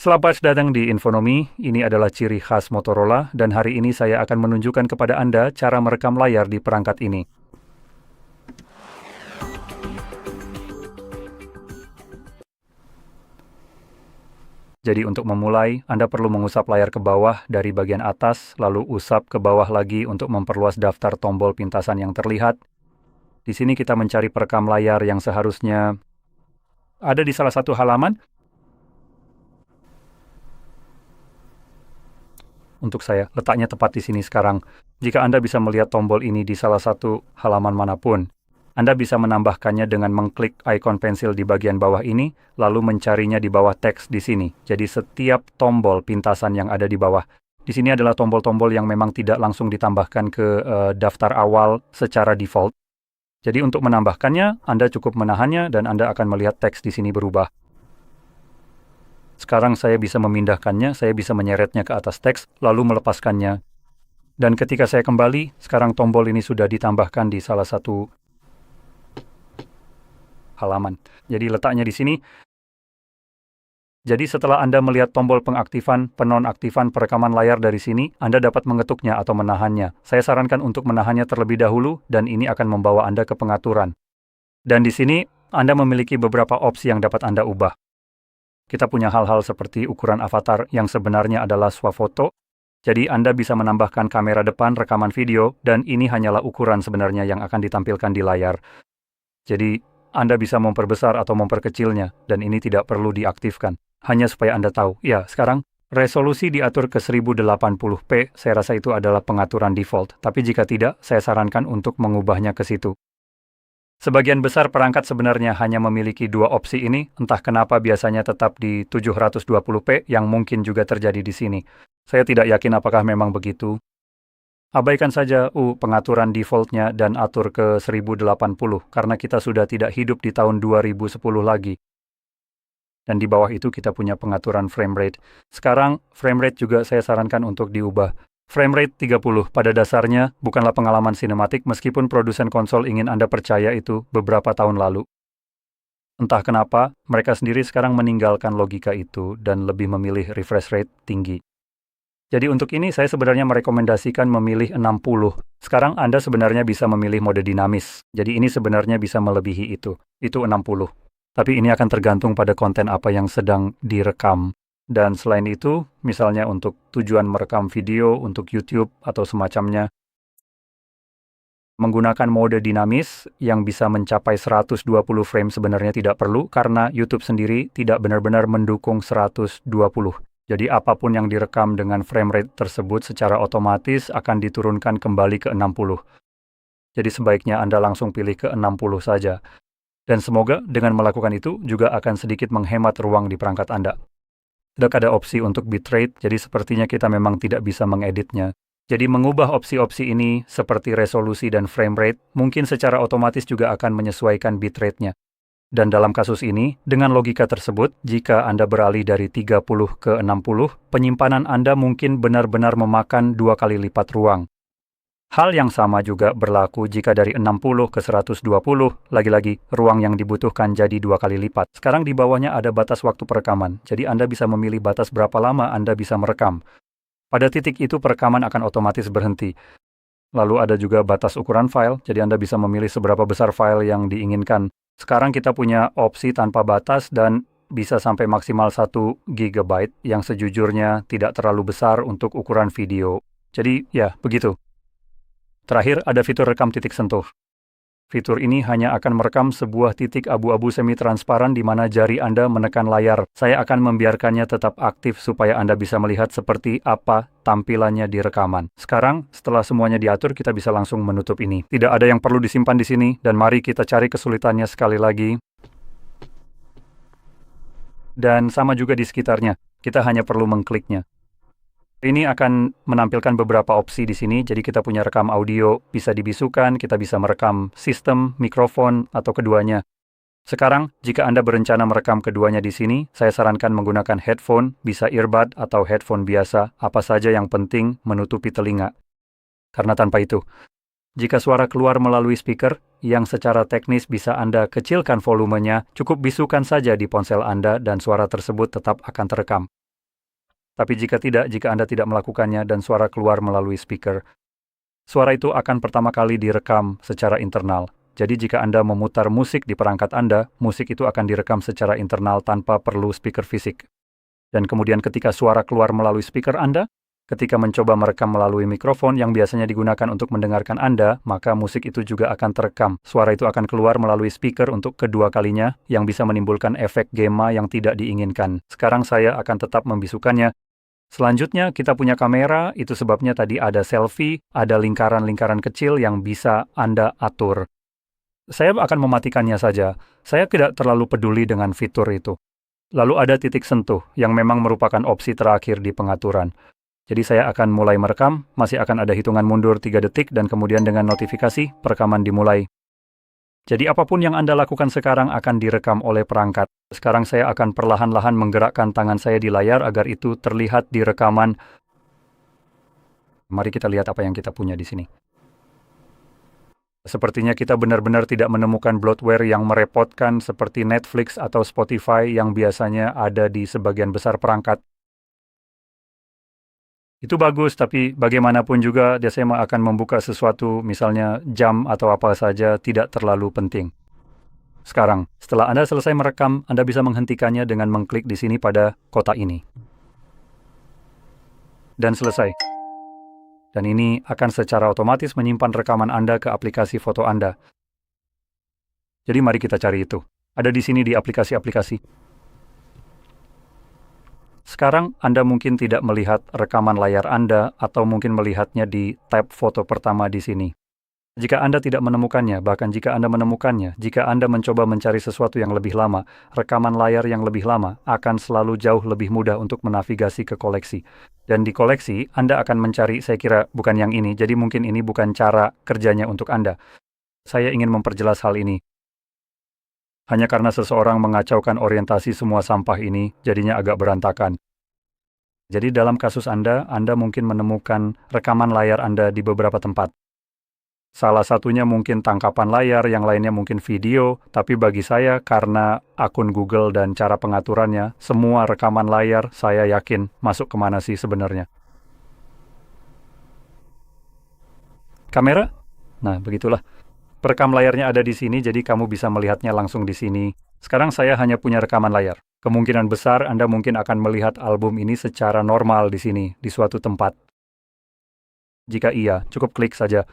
Selamat datang di Infonomi, ini adalah ciri khas Motorola dan hari ini saya akan menunjukkan kepada Anda cara merekam layar di perangkat ini. Jadi untuk memulai, Anda perlu mengusap layar ke bawah dari bagian atas, lalu usap ke bawah lagi untuk memperluas daftar tombol pintasan yang terlihat. Di sini kita mencari perekam layar yang seharusnya ada di salah satu halaman. Untuk saya, letaknya tepat di sini sekarang. Jika Anda bisa melihat tombol ini di salah satu halaman manapun, Anda bisa menambahkannya dengan mengklik ikon pensil di bagian bawah ini, lalu mencarinya di bawah teks di sini. Jadi setiap tombol pintasan yang ada di bawah. Di sini adalah tombol-tombol yang memang tidak langsung ditambahkan ke daftar awal secara default. Jadi untuk menambahkannya, Anda cukup menahannya dan Anda akan melihat teks di sini berubah. Sekarang saya bisa memindahkannya, saya bisa menyeretnya ke atas teks, lalu melepaskannya. Dan ketika saya kembali, sekarang tombol ini sudah ditambahkan di salah satu halaman. Jadi letaknya di sini. Jadi setelah Anda melihat tombol pengaktifan, penonaktifan perekaman layar dari sini, Anda dapat mengetuknya atau menahannya. Saya sarankan untuk menahannya terlebih dahulu, dan ini akan membawa Anda ke pengaturan. Dan di sini, Anda memiliki beberapa opsi yang dapat Anda ubah. Kita punya hal-hal seperti ukuran avatar yang sebenarnya adalah swafoto. Jadi Anda bisa menambahkan kamera depan rekaman video dan ini hanyalah ukuran sebenarnya yang akan ditampilkan di layar. Jadi Anda bisa memperbesar atau memperkecilnya dan ini tidak perlu diaktifkan. Hanya supaya Anda tahu. Ya, sekarang resolusi diatur ke 1080p. Saya rasa itu adalah pengaturan default. Tapi jika tidak, saya sarankan untuk mengubahnya ke situ. Sebagian besar perangkat sebenarnya hanya memiliki dua opsi ini, entah kenapa biasanya tetap di 720p yang mungkin juga terjadi di sini. Saya tidak yakin apakah memang begitu. Abaikan saja pengaturan defaultnya dan atur ke 1080 karena kita sudah tidak hidup di tahun 2010 lagi. Dan di bawah itu kita punya pengaturan frame rate. Sekarang frame rate juga saya sarankan untuk diubah. Frame rate 30 pada dasarnya bukanlah pengalaman sinematik meskipun produsen konsol ingin Anda percaya itu beberapa tahun lalu. Entah kenapa, mereka sendiri sekarang meninggalkan logika itu dan lebih memilih refresh rate tinggi. Jadi untuk ini saya sebenarnya merekomendasikan memilih 60. Sekarang Anda sebenarnya bisa memilih mode dinamis. Jadi ini sebenarnya bisa melebihi itu. Itu 60. Tapi ini akan tergantung pada konten apa yang sedang direkam. Dan selain itu, misalnya untuk tujuan merekam video, untuk YouTube atau semacamnya, menggunakan mode dinamis yang bisa mencapai 120 frame sebenarnya tidak perlu karena YouTube sendiri tidak benar-benar mendukung 120. Jadi apapun yang direkam dengan frame rate tersebut secara otomatis akan diturunkan kembali ke 60. Jadi sebaiknya Anda langsung pilih ke 60 saja. Dan semoga dengan melakukan itu juga akan sedikit menghemat ruang di perangkat Anda. Tidak ada opsi untuk bitrate, jadi sepertinya kita memang tidak bisa mengeditnya. Jadi mengubah opsi-opsi ini seperti resolusi dan frame rate, mungkin secara otomatis juga akan menyesuaikan bitrate-nya. Dan dalam kasus ini, dengan logika tersebut, jika Anda beralih dari 30 ke 60, penyimpanan Anda mungkin benar-benar memakan 2 kali lipat ruang. Hal yang sama juga berlaku jika dari 60 ke 120, lagi-lagi ruang yang dibutuhkan jadi 2 kali lipat. Sekarang di bawahnya ada batas waktu perekaman, jadi Anda bisa memilih batas berapa lama Anda bisa merekam. Pada titik itu perekaman akan otomatis berhenti. Lalu ada juga batas ukuran file, jadi Anda bisa memilih seberapa besar file yang diinginkan. Sekarang kita punya opsi tanpa batas dan bisa sampai maksimal 1 GB yang sejujurnya tidak terlalu besar untuk ukuran video. Jadi ya, begitu. Terakhir, ada fitur rekam titik sentuh. Fitur ini hanya akan merekam sebuah titik abu-abu semi-transparan di mana jari Anda menekan layar. Saya akan membiarkannya tetap aktif supaya Anda bisa melihat seperti apa tampilannya di rekaman. Sekarang, setelah semuanya diatur, kita bisa langsung menutup ini. Tidak ada yang perlu disimpan di sini, dan mari kita cari kesulitannya sekali lagi. Dan sama juga di sekitarnya, kita hanya perlu mengkliknya. Ini akan menampilkan beberapa opsi di sini, jadi kita punya rekam audio, bisa dibisukan, kita bisa merekam sistem, mikrofon, atau keduanya. Sekarang, jika Anda berencana merekam keduanya di sini, saya sarankan menggunakan headphone, bisa earbud atau headphone biasa, apa saja yang penting menutupi telinga. Karena tanpa itu, jika suara keluar melalui speaker, yang secara teknis bisa Anda kecilkan volumenya, cukup bisukan saja di ponsel Anda dan suara tersebut tetap akan terekam. Tapi jika tidak, jika Anda tidak melakukannya dan suara keluar melalui speaker, suara itu akan pertama kali direkam secara internal. Jadi jika Anda memutar musik di perangkat Anda, musik itu akan direkam secara internal tanpa perlu speaker fisik. Dan kemudian ketika suara keluar melalui speaker Anda, ketika mencoba merekam melalui mikrofon yang biasanya digunakan untuk mendengarkan Anda, maka musik itu juga akan terekam. Suara itu akan keluar melalui speaker untuk kedua kalinya, yang bisa menimbulkan efek gema yang tidak diinginkan. Sekarang saya akan tetap membisukannya. Selanjutnya, kita punya kamera, itu sebabnya tadi ada selfie, ada lingkaran-lingkaran kecil yang bisa Anda atur. Saya akan mematikannya saja. Saya tidak terlalu peduli dengan fitur itu. Lalu ada titik sentuh, yang memang merupakan opsi terakhir di pengaturan. Jadi saya akan mulai merekam, masih akan ada hitungan mundur 3 detik, dan kemudian dengan notifikasi, perekaman dimulai. Jadi apapun yang Anda lakukan sekarang akan direkam oleh perangkat. Sekarang saya akan perlahan-lahan menggerakkan tangan saya di layar agar itu terlihat di rekaman. Mari kita lihat apa yang kita punya di sini. Sepertinya kita benar-benar tidak menemukan bloatware yang merepotkan seperti Netflix atau Spotify yang biasanya ada di sebagian besar perangkat. Itu bagus, tapi bagaimanapun juga DSM akan membuka sesuatu, misalnya jam atau apa saja, tidak terlalu penting. Sekarang, setelah Anda selesai merekam, Anda bisa menghentikannya dengan mengklik di sini pada kotak ini. Dan selesai. Dan ini akan secara otomatis menyimpan rekaman Anda ke aplikasi foto Anda. Jadi mari kita cari itu. Ada di sini di aplikasi-aplikasi. Sekarang Anda mungkin tidak melihat rekaman layar Anda atau mungkin melihatnya di tab foto pertama di sini. Jika Anda tidak menemukannya, bahkan jika Anda menemukannya, jika Anda mencoba mencari sesuatu yang lebih lama, rekaman layar yang lebih lama akan selalu jauh lebih mudah untuk menavigasi ke koleksi. Dan di koleksi, Anda akan mencari, saya kira bukan yang ini, jadi mungkin ini bukan cara kerjanya untuk Anda. Saya ingin memperjelas hal ini. Hanya karena seseorang mengacaukan orientasi semua sampah ini, jadinya agak berantakan. Jadi dalam kasus Anda mungkin menemukan rekaman layar Anda di beberapa tempat. Salah satunya mungkin tangkapan layar, yang lainnya mungkin video, tapi bagi saya karena akun Google dan cara pengaturannya, semua rekaman layar saya yakin masuk kemana sih sebenarnya. Kamera? Nah, begitulah. Perekam layarnya ada di sini, jadi kamu bisa melihatnya langsung di sini. Sekarang saya hanya punya rekaman layar. Kemungkinan besar Anda mungkin akan melihat album ini secara normal di sini, di suatu tempat. Jika iya, cukup klik saja.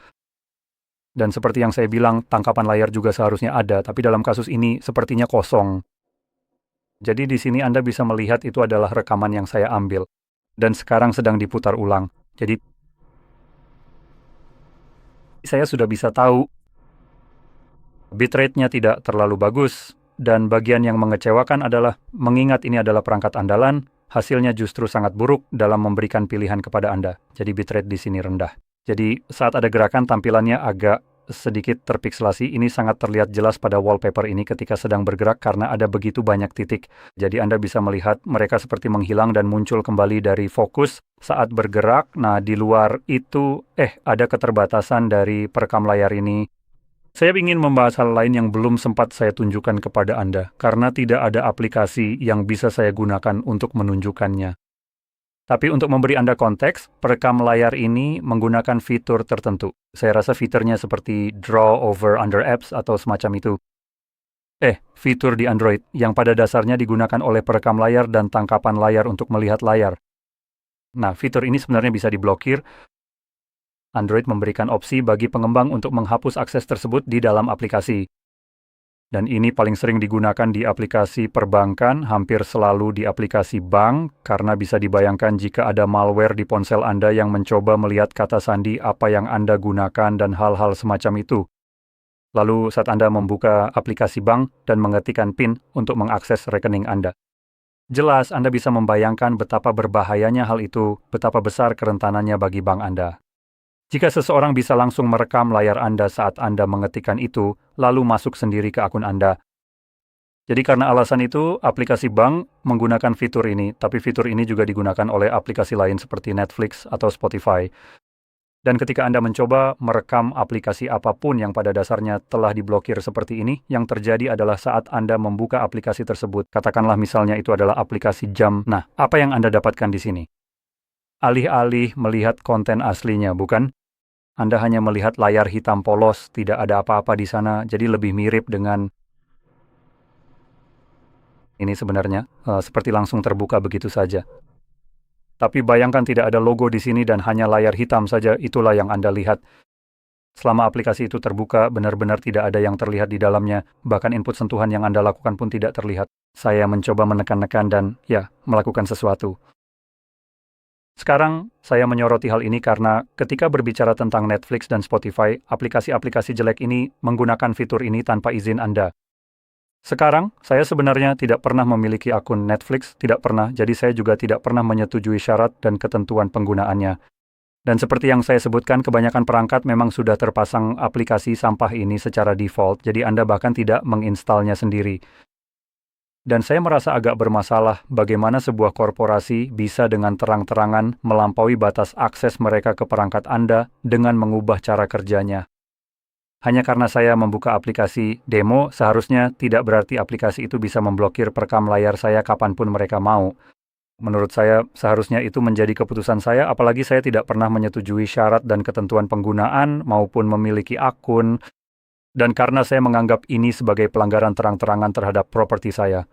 Dan seperti yang saya bilang, tangkapan layar juga seharusnya ada, tapi dalam kasus ini sepertinya kosong. Jadi di sini Anda bisa melihat itu adalah rekaman yang saya ambil. Dan sekarang sedang diputar ulang. Jadi saya sudah bisa tahu bitrate-nya tidak terlalu bagus, dan bagian yang mengecewakan adalah mengingat ini adalah perangkat andalan, hasilnya justru sangat buruk dalam memberikan pilihan kepada Anda. Jadi bitrate di sini rendah. Jadi saat ada gerakan tampilannya agak sedikit terpikselasi. Ini sangat terlihat jelas pada wallpaper ini ketika sedang bergerak karena ada begitu banyak titik. Jadi Anda bisa melihat mereka seperti menghilang dan muncul kembali dari fokus saat bergerak. Nah, di luar itu ada keterbatasan dari perekam layar ini. Saya ingin membahas hal lain yang belum sempat saya tunjukkan kepada Anda, karena tidak ada aplikasi yang bisa saya gunakan untuk menunjukkannya. Tapi untuk memberi Anda konteks, perekam layar ini menggunakan fitur tertentu. Saya rasa fiturnya seperti Draw over Under Apps atau semacam itu. Fitur di Android yang pada dasarnya digunakan oleh perekam layar dan tangkapan layar untuk melihat layar. Nah, fitur ini sebenarnya bisa diblokir. Android memberikan opsi bagi pengembang untuk menghapus akses tersebut di dalam aplikasi. Dan ini paling sering digunakan di aplikasi perbankan, hampir selalu di aplikasi bank, karena bisa dibayangkan jika ada malware di ponsel Anda yang mencoba melihat kata sandi apa yang Anda gunakan dan hal-hal semacam itu. Lalu saat Anda membuka aplikasi bank dan mengetikkan PIN untuk mengakses rekening Anda. Jelas Anda bisa membayangkan betapa berbahayanya hal itu, betapa besar kerentanannya bagi bank Anda. Jika seseorang bisa langsung merekam layar Anda saat Anda mengetikkan itu, lalu masuk sendiri ke akun Anda. Jadi karena alasan itu, aplikasi bank menggunakan fitur ini, tapi fitur ini juga digunakan oleh aplikasi lain seperti Netflix atau Spotify. Dan ketika Anda mencoba merekam aplikasi apapun yang pada dasarnya telah diblokir seperti ini, yang terjadi adalah saat Anda membuka aplikasi tersebut, katakanlah misalnya itu adalah aplikasi jam. Nah, apa yang Anda dapatkan di sini? Alih-alih melihat konten aslinya, bukan? Anda hanya melihat layar hitam polos, tidak ada apa-apa di sana, jadi lebih mirip dengan ini sebenarnya, seperti langsung terbuka begitu saja. Tapi bayangkan tidak ada logo di sini dan hanya layar hitam saja, itulah yang Anda lihat. Selama aplikasi itu terbuka, benar-benar tidak ada yang terlihat di dalamnya, bahkan input sentuhan yang Anda lakukan pun tidak terlihat. Saya mencoba menekan-nekan dan, melakukan sesuatu. Sekarang, saya menyoroti hal ini karena ketika berbicara tentang Netflix dan Spotify, aplikasi-aplikasi jelek ini menggunakan fitur ini tanpa izin Anda. Sekarang, saya sebenarnya tidak pernah memiliki akun Netflix, tidak pernah, jadi saya juga tidak pernah menyetujui syarat dan ketentuan penggunaannya. Dan seperti yang saya sebutkan, kebanyakan perangkat memang sudah terpasang aplikasi sampah ini secara default, jadi Anda bahkan tidak menginstalnya sendiri. Dan saya merasa agak bermasalah bagaimana sebuah korporasi bisa dengan terang-terangan melampaui batas akses mereka ke perangkat Anda dengan mengubah cara kerjanya. Hanya karena saya membuka aplikasi demo, seharusnya tidak berarti aplikasi itu bisa memblokir perekam layar saya kapanpun mereka mau. Menurut saya, seharusnya itu menjadi keputusan saya, apalagi saya tidak pernah menyetujui syarat dan ketentuan penggunaan maupun memiliki akun. Dan karena saya menganggap ini sebagai pelanggaran terang-terangan terhadap properti saya.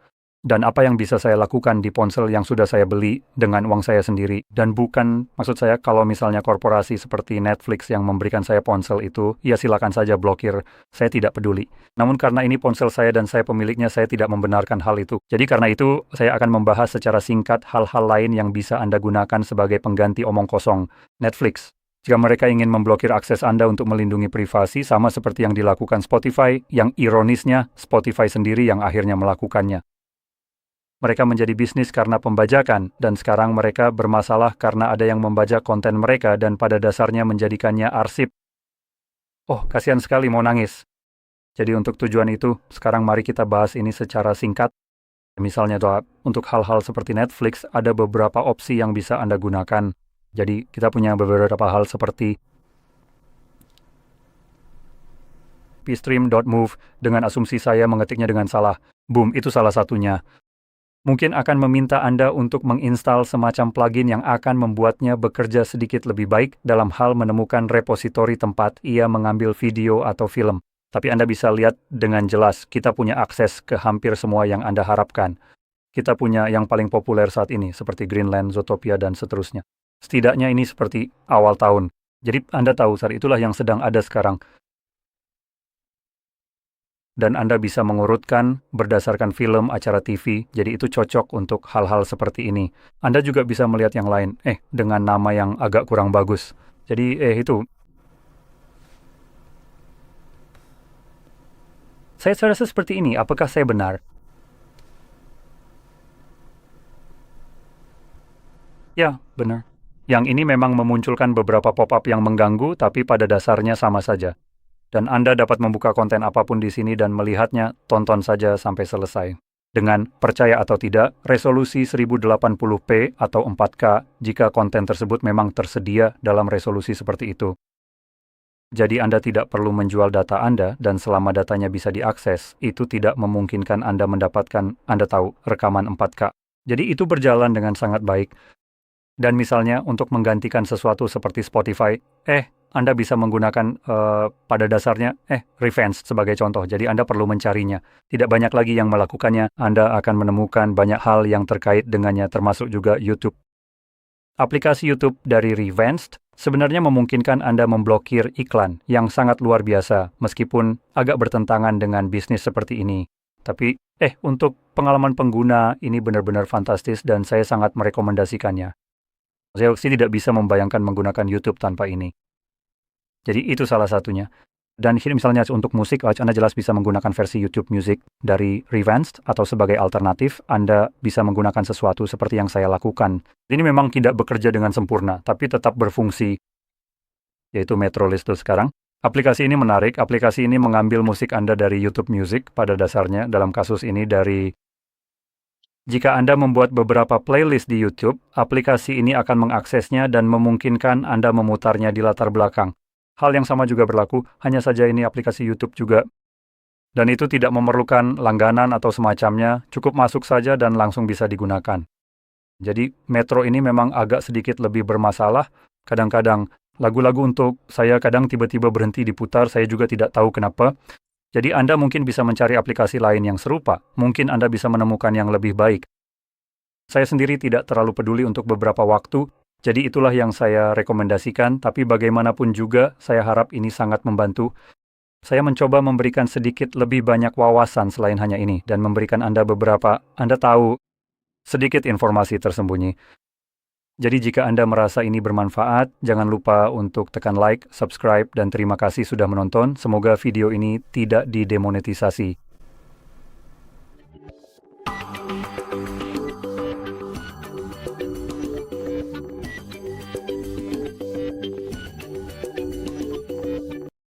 Dan apa yang bisa saya lakukan di ponsel yang sudah saya beli dengan uang saya sendiri. Dan bukan, maksud saya, kalau misalnya korporasi seperti Netflix yang memberikan saya ponsel itu, ya silakan saja blokir, saya tidak peduli. Namun karena ini ponsel saya dan saya pemiliknya, saya tidak membenarkan hal itu. Jadi karena itu, saya akan membahas secara singkat hal-hal lain yang bisa Anda gunakan sebagai pengganti omong kosong. Netflix. Jika mereka ingin memblokir akses Anda untuk melindungi privasi, sama seperti yang dilakukan Spotify, yang ironisnya, Spotify sendiri yang akhirnya melakukannya. Mereka menjadi bisnis karena pembajakan, dan sekarang mereka bermasalah karena ada yang membajak konten mereka dan pada dasarnya menjadikannya arsip. Oh, kasihan sekali mau nangis. Jadi untuk tujuan itu, sekarang mari kita bahas ini secara singkat. Misalnya untuk hal-hal seperti Netflix, ada beberapa opsi yang bisa Anda gunakan. Jadi kita punya beberapa hal seperti pstream.move dengan asumsi saya mengetiknya dengan salah. Boom, itu salah satunya. Mungkin akan meminta Anda untuk menginstal semacam plugin yang akan membuatnya bekerja sedikit lebih baik dalam hal menemukan repositori tempat ia mengambil video atau film. Tapi Anda bisa lihat dengan jelas, kita punya akses ke hampir semua yang Anda harapkan. Kita punya yang paling populer saat ini, seperti Greenland, Zootopia, dan seterusnya. Setidaknya ini seperti awal tahun. Jadi Anda tahu, itulah yang sedang ada sekarang. Dan Anda bisa mengurutkan berdasarkan film, acara TV, jadi itu cocok untuk hal-hal seperti ini. Anda juga bisa melihat yang lain, dengan nama yang agak kurang bagus. Jadi, itu. Saya rasa seperti ini, apakah saya benar? Ya, benar. Yang ini memang memunculkan beberapa pop-up yang mengganggu, tapi pada dasarnya sama saja. Dan Anda dapat membuka konten apapun di sini dan melihatnya, tonton saja sampai selesai. Dengan, percaya atau tidak, resolusi 1080p atau 4K jika konten tersebut memang tersedia dalam resolusi seperti itu. Jadi Anda tidak perlu menjual data Anda dan selama datanya bisa diakses, itu tidak memungkinkan Anda mendapatkan, Anda tahu, rekaman 4K. Jadi itu berjalan dengan sangat baik. Dan misalnya untuk menggantikan sesuatu seperti Spotify, Anda bisa menggunakan pada dasarnya Revenge sebagai contoh. Jadi Anda perlu mencarinya. Tidak banyak lagi yang melakukannya. Anda akan menemukan banyak hal yang terkait dengannya, termasuk juga YouTube. Aplikasi YouTube dari Revenge sebenarnya memungkinkan Anda memblokir iklan yang sangat luar biasa, meskipun agak bertentangan dengan bisnis seperti ini. Tapi, untuk pengalaman pengguna, ini benar-benar fantastis dan saya sangat merekomendasikannya. Saya sih tidak bisa membayangkan menggunakan YouTube tanpa ini. Jadi itu salah satunya. Dan misalnya untuk musik, Anda jelas bisa menggunakan versi YouTube Music dari Revenge atau sebagai alternatif, Anda bisa menggunakan sesuatu seperti yang saya lakukan. Ini memang tidak bekerja dengan sempurna, tapi tetap berfungsi, yaitu Metrolist sekarang. Aplikasi ini menarik, aplikasi ini mengambil musik Anda dari YouTube Music pada dasarnya, dalam kasus ini dari Jika Anda membuat beberapa playlist di YouTube, aplikasi ini akan mengaksesnya dan memungkinkan Anda memutarnya di latar belakang. Hal yang sama juga berlaku, hanya saja ini aplikasi YouTube juga. Dan itu tidak memerlukan langganan atau semacamnya, cukup masuk saja dan langsung bisa digunakan. Jadi, Metro ini memang agak sedikit lebih bermasalah. Kadang-kadang, lagu-lagu untuk saya kadang tiba-tiba berhenti diputar, saya juga tidak tahu kenapa. Jadi Anda mungkin bisa mencari aplikasi lain yang serupa. Mungkin Anda bisa menemukan yang lebih baik. Saya sendiri tidak terlalu peduli untuk beberapa waktu, jadi itulah yang saya rekomendasikan, tapi bagaimanapun juga, saya harap ini sangat membantu. Saya mencoba memberikan sedikit lebih banyak wawasan selain hanya ini, dan memberikan Anda Anda tahu, sedikit informasi tersembunyi. Jadi jika Anda merasa ini bermanfaat, jangan lupa untuk tekan like, subscribe, dan terima kasih sudah menonton. Semoga video ini tidak didemonetisasi.